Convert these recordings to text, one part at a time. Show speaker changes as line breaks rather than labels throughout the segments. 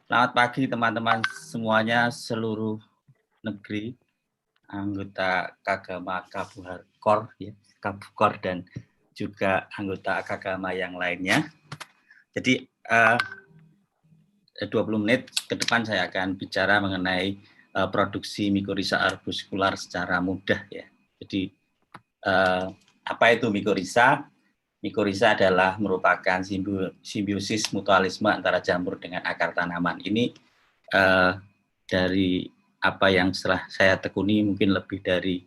Selamat pagi teman-teman semuanya seluruh negeri, anggota Kagama Kabupaten ya, Kabukor dan juga anggota Kagama yang lainnya. Jadi 20 menit ke depan saya akan bicara mengenai produksi mikoriza arbuskular secara mudah ya. Jadi apa itu mikoriza? Mikoriza adalah merupakan simbiosis mutualisme antara jamur dengan akar tanaman. Ini dari apa yang setelah saya tekuni mungkin lebih dari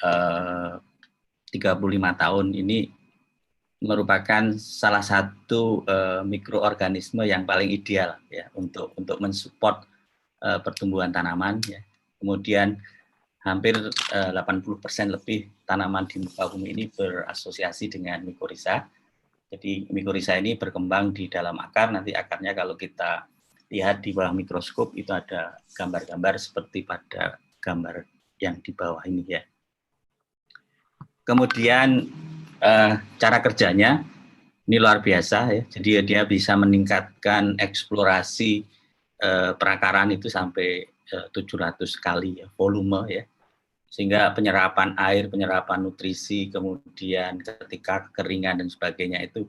35 tahun ini merupakan salah satu mikroorganisme yang paling ideal ya untuk mensupport pertumbuhan tanaman ya. Kemudian hampir 80% lebih tanaman di muka bumi ini berasosiasi dengan mikoriza. Jadi mikoriza ini berkembang di dalam akar, nanti akarnya kalau kita lihat di bawah mikroskop itu ada gambar-gambar seperti pada gambar yang di bawah ini ya. Kemudian cara kerjanya ini luar biasa ya. Jadi dia bisa meningkatkan eksplorasi perakaran itu sampai 700 kali ya, volume ya. Sehingga penyerapan air, penyerapan nutrisi, kemudian ketika kekeringan dan sebagainya itu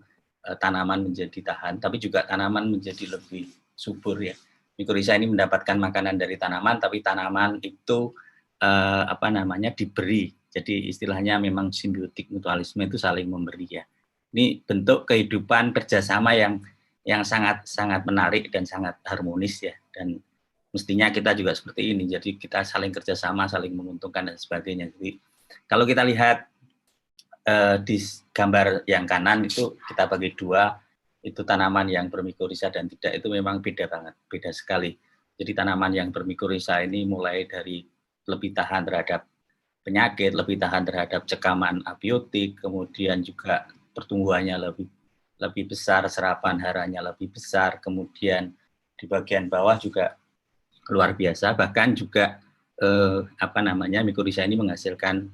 tanaman menjadi tahan, tapi juga tanaman menjadi lebih subur ya. Mikoriza ini mendapatkan makanan dari tanaman, tapi tanaman itu diberi. Jadi istilahnya memang simbiotik mutualisme itu saling memberi ya. Ini bentuk kehidupan kerjasama yang sangat sangat menarik dan sangat harmonis ya. Dan mestinya kita juga seperti ini. Jadi kita saling kerjasama, saling menguntungkan dan sebagainya. Jadi kalau kita lihat di gambar yang kanan itu kita bagi dua, itu tanaman yang bermikoriza dan tidak, itu memang beda banget, beda sekali. Jadi tanaman yang bermikoriza ini mulai dari lebih tahan terhadap penyakit, lebih tahan terhadap cekaman abiotik, kemudian juga pertumbuhannya lebih besar, serapan haranya lebih besar, kemudian di bagian bawah juga luar biasa, bahkan juga mikoriza ini menghasilkan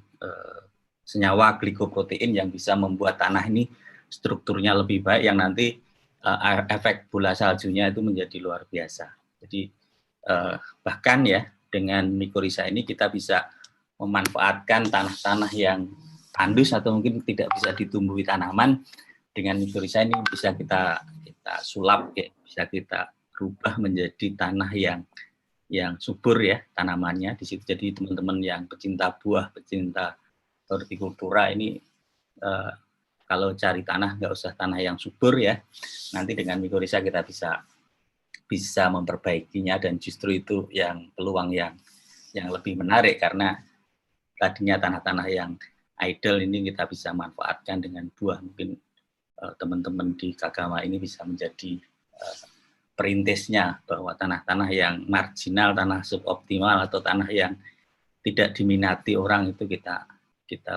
senyawa glikoprotein yang bisa membuat tanah ini strukturnya lebih baik, yang nanti efek bola saljunya itu menjadi luar biasa. Jadi bahkan ya dengan mikoriza ini kita bisa memanfaatkan tanah-tanah yang tandus atau mungkin tidak bisa ditumbuhi tanaman. Dengan mikoriza ini bisa kita sulap ya, bisa kita rubah menjadi tanah yang subur ya tanamannya di situ. Jadi teman-teman yang pecinta buah, pecinta hortikultura ini kalau cari tanah nggak usah tanah yang subur ya. Nanti dengan mikoriza kita bisa memperbaikinya, dan justru itu yang peluang yang lebih menarik, karena tadinya tanah-tanah yang idle ini kita bisa manfaatkan dengan buah. Mungkin teman-teman di Kagama ini bisa menjadi perintisnya bahwa tanah-tanah yang marginal, tanah suboptimal atau tanah yang tidak diminati orang itu kita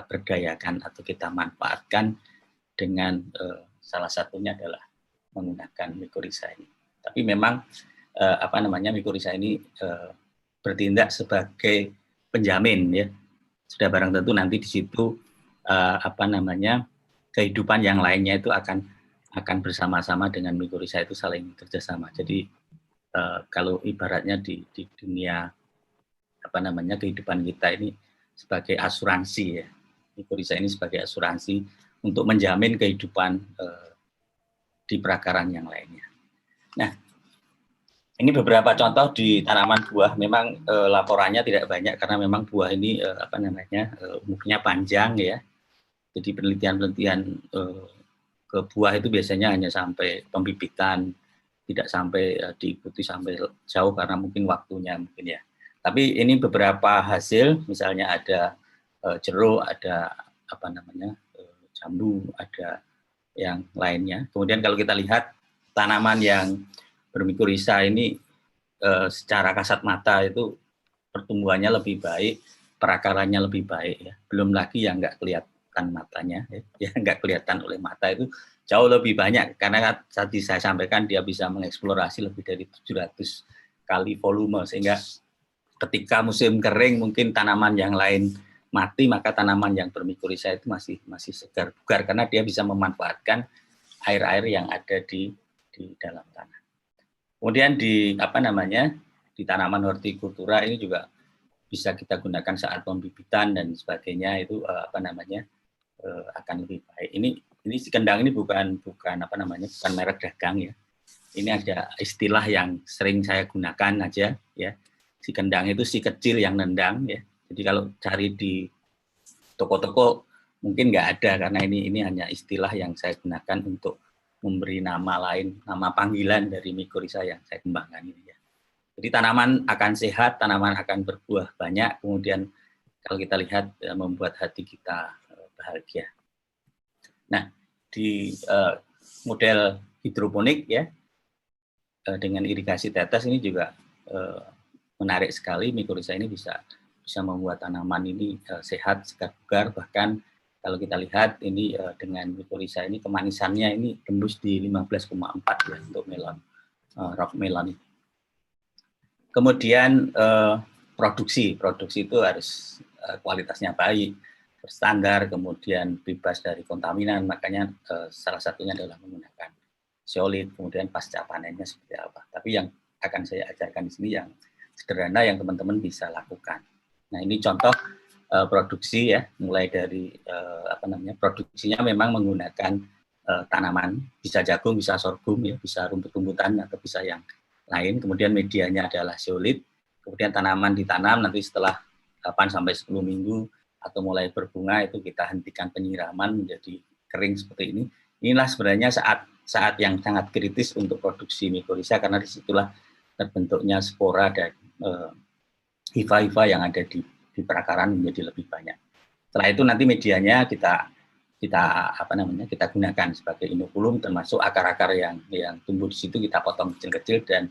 berdayakan atau kita manfaatkan dengan salah satunya adalah menggunakan mikoriza ini. Tapi memang mikoriza ini bertindak sebagai penjamin ya. Sudah barang tentu nanti di situ kehidupan yang lainnya itu akan bersama-sama dengan mikoriza itu saling kerjasama. Jadi kalau ibaratnya di dunia kehidupan kita ini sebagai asuransi ya, mikoriza ini sebagai asuransi untuk menjamin kehidupan di perakaran yang lainnya. Nah, ini beberapa contoh di tanaman buah. Memang laporannya tidak banyak karena memang buah ini umurnya panjang ya. Jadi penelitian-penelitian ke buah itu biasanya hanya sampai pembibitan, tidak sampai diikuti sampai jauh karena mungkin waktunya mungkin ya. Tapi ini beberapa hasil, misalnya ada jeruk, ada jambu, ada yang lainnya. Kemudian kalau kita lihat tanaman yang bermikoriza ini secara kasat mata itu pertumbuhannya lebih baik, perakarannya lebih baik ya. Belum lagi yang nggak kelihatan matanya ya, nggak kelihatan oleh mata itu jauh lebih banyak, karena tadi saya sampaikan dia bisa mengeksplorasi lebih dari 700 kali volume, sehingga ketika musim kering mungkin tanaman yang lain mati, maka tanaman yang bermikoriza itu masih segar bugar karena dia bisa memanfaatkan air-air yang ada di dalam tanah. Kemudian di apa namanya di tanaman hortikultura ini juga bisa kita gunakan saat pembibitan dan sebagainya itu apa namanya akan lebih baik. Ini si kendang ini bukan apa namanya bukan merek dagang ya. Ini ada istilah yang sering saya gunakan aja ya. Si kendang itu si kecil yang nendang ya. Jadi kalau cari di toko-toko mungkin nggak ada karena ini hanya istilah yang saya gunakan untuk memberi nama lain, nama panggilan dari mikorizа yang saya kembangkan ini ya. Jadi tanaman akan sehat, tanaman akan berbuah banyak, kemudian kalau kita lihat membuat hati kita bahagia. Nah, di model hidroponik ya dengan irigasi tetes ini juga menarik sekali. Mikorizа ini bisa membuat tanaman ini sehat, segar bugar, bahkan kalau kita lihat ini dengan mikorizа ini kemanisannya ini tembus di 15,4 ya untuk melon, rock melon. Kemudian produksi itu harus kualitasnya baik, berstandar, kemudian bebas dari kontaminan, makanya salah satunya adalah menggunakan zeolit, kemudian pasca panennya seperti apa. Tapi yang akan saya ajarkan di sini yang sederhana yang teman-teman bisa lakukan. Nah ini contoh produksi ya, mulai dari apa namanya produksinya memang menggunakan tanaman, bisa jagung, bisa sorghum ya, bisa rumput-rumputan atau bisa yang lain. Kemudian medianya adalah zeolit. Kemudian tanaman ditanam nanti setelah 8 sampai 10 minggu atau mulai berbunga itu kita hentikan penyiraman menjadi kering seperti ini. Inilah sebenarnya saat yang sangat kritis untuk produksi mikorizа karena disitulah terbentuknya spora dan hifa-hifa yang ada di perakaran menjadi lebih banyak. Setelah itu nanti medianya kita apa namanya kita gunakan sebagai inokulum, termasuk akar-akar yang tumbuh di situ kita potong kecil-kecil dan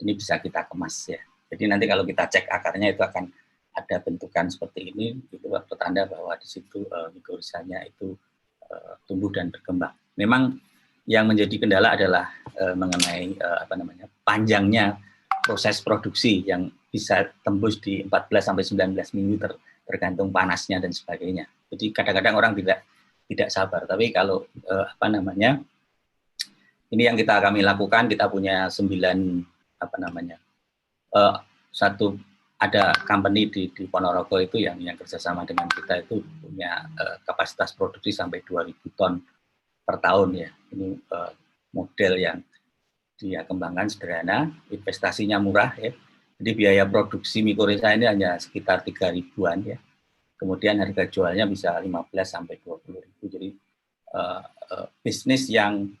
ini bisa kita kemas ya. Jadi nanti kalau kita cek akarnya itu akan ada bentukan seperti ini, itu pertanda bahwa di situ mikorizanya itu tumbuh dan berkembang. Memang yang menjadi kendala adalah mengenai apa namanya panjangnya proses produksi yang bisa tembus di 14 sampai 19 minggu tergantung panasnya dan sebagainya. Jadi kadang-kadang orang tidak sabar. Tapi kalau apa namanya ini yang kami lakukan, kita punya 9 apa namanya satu ada company di Ponorogo itu yang kerjasama dengan kita itu punya kapasitas produksi sampai 2.000 ton per tahun ya. Ini model yang dia kembangkan sederhana, investasinya murah ya. Jadi biaya produksi mikorizа ini hanya sekitar 3 ribuan ya. Kemudian harga jualnya bisa 15 sampai 20 ribu. Jadi bisnis yang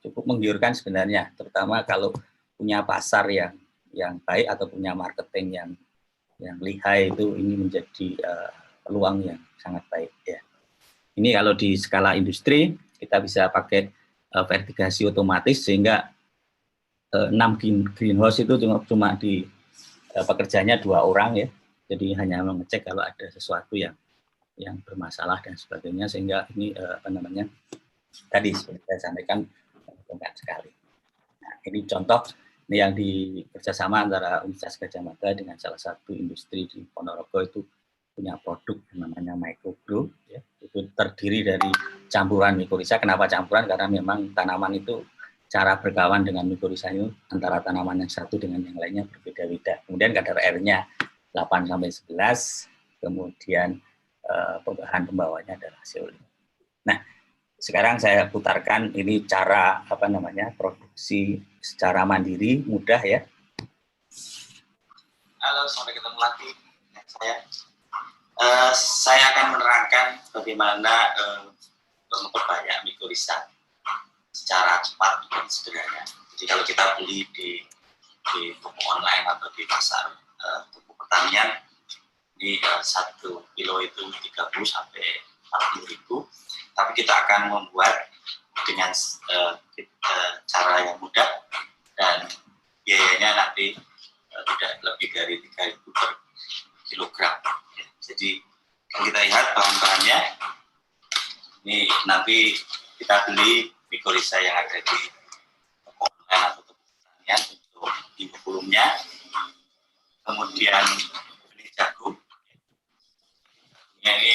cukup menggiurkan sebenarnya, terutama kalau punya pasar yang baik atau punya marketing yang lihai itu ini menjadi peluang yang sangat baik ya. Ini kalau di skala industri kita bisa pakai vertigasi otomatis sehingga 6 greenhouse itu cuma di pekerjanya 2 orang ya. Jadi hanya mengecek kalau ada sesuatu yang bermasalah dan sebagainya sehingga ini apa namanya tadi seperti saya sampaikan menguntungkan sekali. Nah, ini contoh ini yang di kerjasama antara Universitas Gadjah Mada dengan salah satu industri di Ponorogo itu punya produk yang namanya microgrow ya. Itu terdiri dari campuran mikorizа. Kenapa campuran? Karena memang tanaman itu cara berkawan dengan mikorizа itu antara tanaman yang satu dengan yang lainnya berbeda-beda. Kemudian kadar airnya 8 sampai 11, kemudian bahan pembawanya adalah zeolit. Nah, sekarang saya putarkan ini cara apa namanya produksi secara mandiri mudah ya. Halo, sampai ketemu lagi. Saya akan menerangkan bagaimana memperbanyak mikorizа secara cepat dan sederhana. Jadi kalau kita beli di toko online atau di pasar toko pertanian, di 1 kilo itu 30 sampai 40 ribu. Tapi kita akan membuat dengan cara yang mudah dan biayanya nanti tidak lebih dari 3.000 per kilogram. Jadi kalau kita lihat bahan-bahannya, ini nanti kita beli mikorizа yang ada di toko online atau toko pertanian untuk inokulumnya, kemudian beli jagung. Ini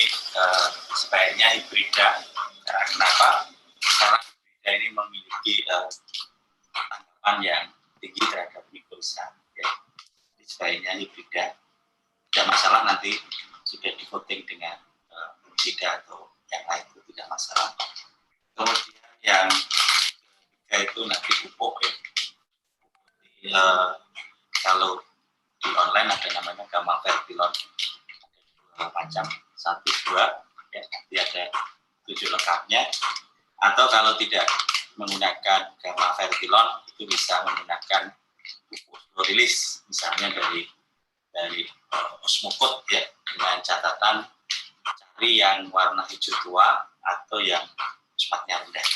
sebaiknya hibrida. Kenapa? Karena hibrida ini memiliki tangkapan yang tinggi terhadap mikosa. Ya. Sebaiknya hibrida, tidak masalah nanti sudah di voting dengan tidak atau yang lain itu tidak masalah. Kemudian yang ketiga itu nanti pupuk ya. Kalau di online ada namanya gamma fertilon, ada 2 macam, 1, 2 ya, nanti ada tujuh lengkapnya. Atau kalau tidak menggunakan gamma fertilon itu bisa menggunakan pupuk slow release, misalnya dari Osmocote ya, dengan catatan cari yang warna hijau tua atau yang fosfatnya rendah.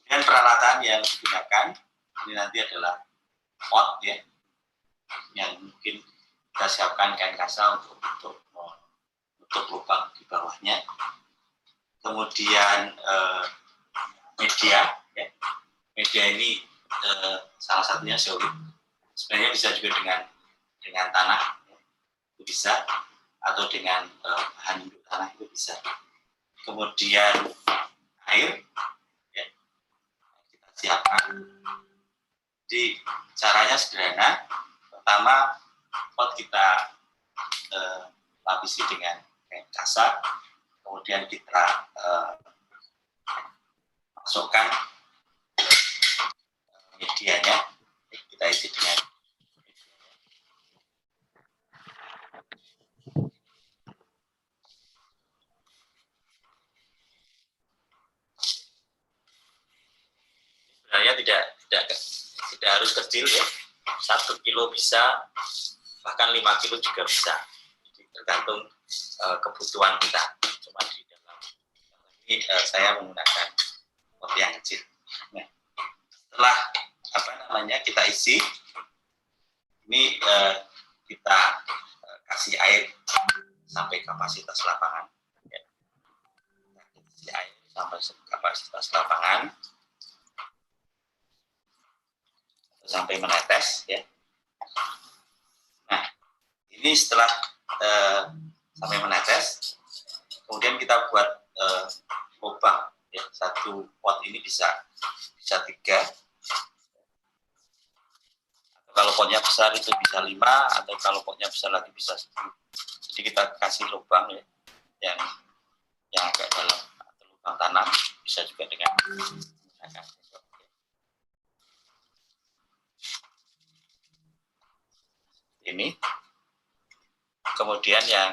Kemudian peralatan yang digunakan ini nanti adalah pot ya, yang mungkin kita siapkan kain kasa untuk menutup lubang di bawahnya. Kemudian media ya. Media ini salah satunya solid. Sebenarnya bisa juga dengan tanah ya, itu bisa, atau dengan bahan induk tanah itu bisa. Kemudian air ya, kita siapkan. Jadi caranya sederhana. Pertama, pot kita lapisi dengan kain kasa, kemudian kita masukkan medianya, kita isi dengan sebenarnya tidak harus kecil ya, 1 kilo bisa, bahkan 5 kilo juga bisa. Jadi tergantung kebutuhan kita. Cuma di dalam ini saya menggunakan pot yang kecil. Nah, setelah kita isi, ini kita kasih air sampai kapasitas lapangan. Ya. Kasih air sampai kapasitas lapangan sampai menetes ya. Nah, ini setelah sampai menetes, kemudian kita buat lubang ya. Satu pot ini bisa 3, atau kalau potnya besar itu bisa 5, atau kalau potnya besar lagi bisa 10. Jadi kita kasih lubang ya, yang agak dalam, atau lubang tanam, bisa juga dengan ini. Kemudian yang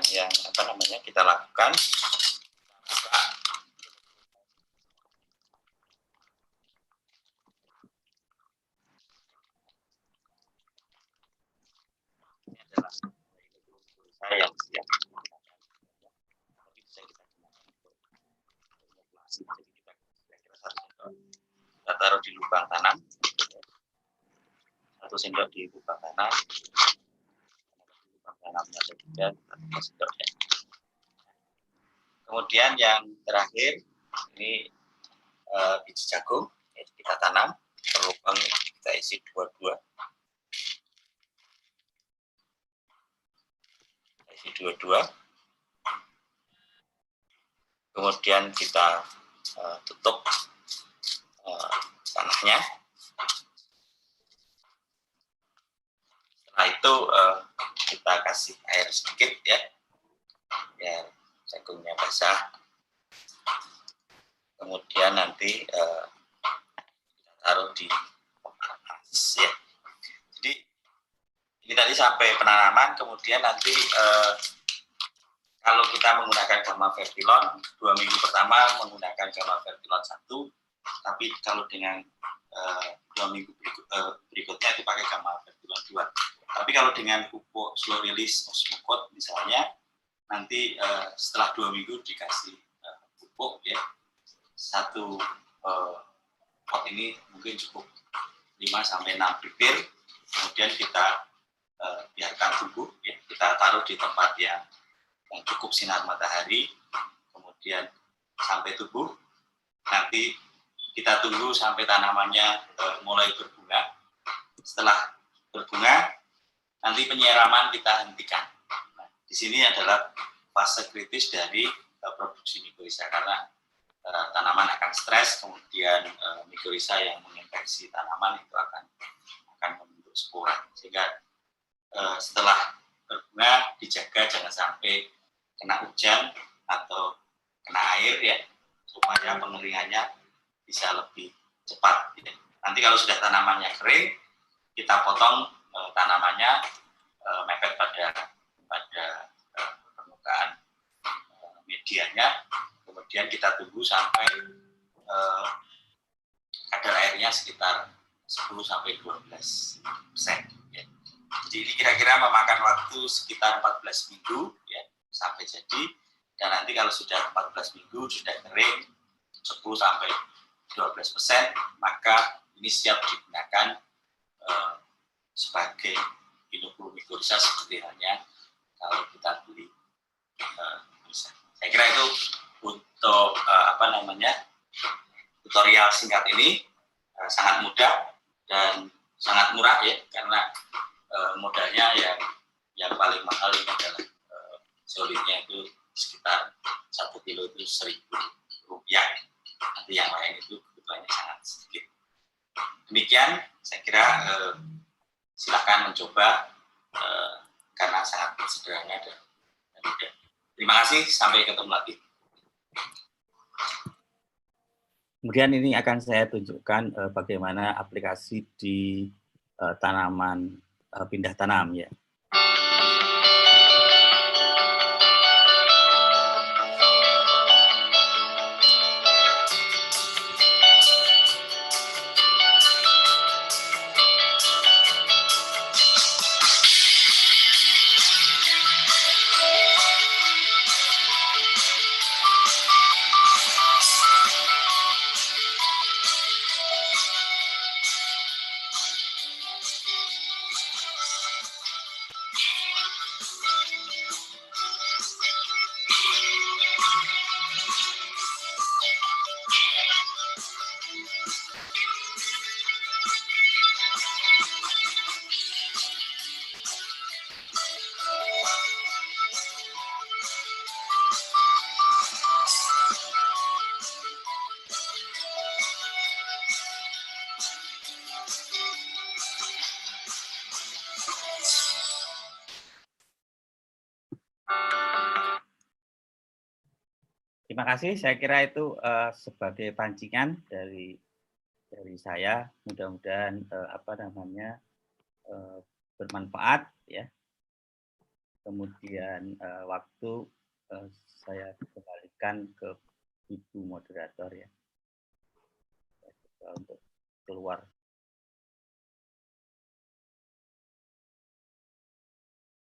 kita lakukan, ini adalah saya yang siap. Kita taruh di lubang tanam, 1 sendok di lubang tanam, tanamnya saja, 1 sendok ya. Kemudian yang terakhir ini biji jagung ya, kita tanam, lubang kita isi 2, isi 2. Kemudian kita tutup tanahnya. Setelah itu kita kasih air sedikit ya, biar jagungnya basah. Kemudian nanti kita taruh di atas ya. Jadi ini tadi sampai penanaman. Kemudian nanti kalau kita menggunakan gamma fertilon, 2 minggu pertama menggunakan gamma fertilon 1, tapi kalau dengan 2 minggu berikutnya itu pakai gamma fertilon 2. Tapi kalau dengan pupuk slow release Osmocote misalnya, nanti setelah 2 minggu dikasih pupuk ya, 1 pot ini mungkin cukup 5-6 bibir. Kemudian kita biarkan tumbuh ya, kita taruh di tempat yang cukup sinar matahari, kemudian sampai tumbuh. Nanti kita tunggu sampai tanamannya mulai berbunga. Setelah berbunga, nanti penyiraman kita hentikan. Nah, di sini adalah fase kritis dari produksi mikoisa, karena tanaman akan stres, kemudian mikoisa yang menginfeksi tanaman itu akan akan membentuk spora. Sehingga setelah berbunga dijaga jangan sampai kena hujan atau kena air ya, supaya pengeringannya bisa lebih cepat. Ya. Nanti kalau sudah tanamannya kering, kita potong tanamannya mepet pada permukaan medianya, kemudian kita tunggu sampai kadar airnya sekitar 10-12%. Ya. Jadi ini kira-kira memakan waktu sekitar 14 minggu ya, sampai jadi, dan nanti kalau sudah 14 minggu sudah kering 10-12%, maka ini siap digunakan sebagai inokulumikosa seperti halnya kalau kita beli. Saya kira itu untuk tutorial singkat ini sangat mudah dan sangat murah ya, karena modalnya yang paling mahal ini adalah solidnya itu sekitar 1 kilo itu Rp1.000. Nanti yang lain itu kebutuhannya sangat sedikit. Demikian, saya kira silakan mencoba karena sangat sederhana dan mudah. Terima kasih, sampai ketemu lagi.
Kemudian ini akan saya tunjukkan bagaimana aplikasi di tanaman pindah tanam ya. Terima kasih, saya kira itu sebagai pancingan dari saya, mudah-mudahan bermanfaat ya. Kemudian waktu saya kembalikan ke Ibu moderator ya, untuk keluar.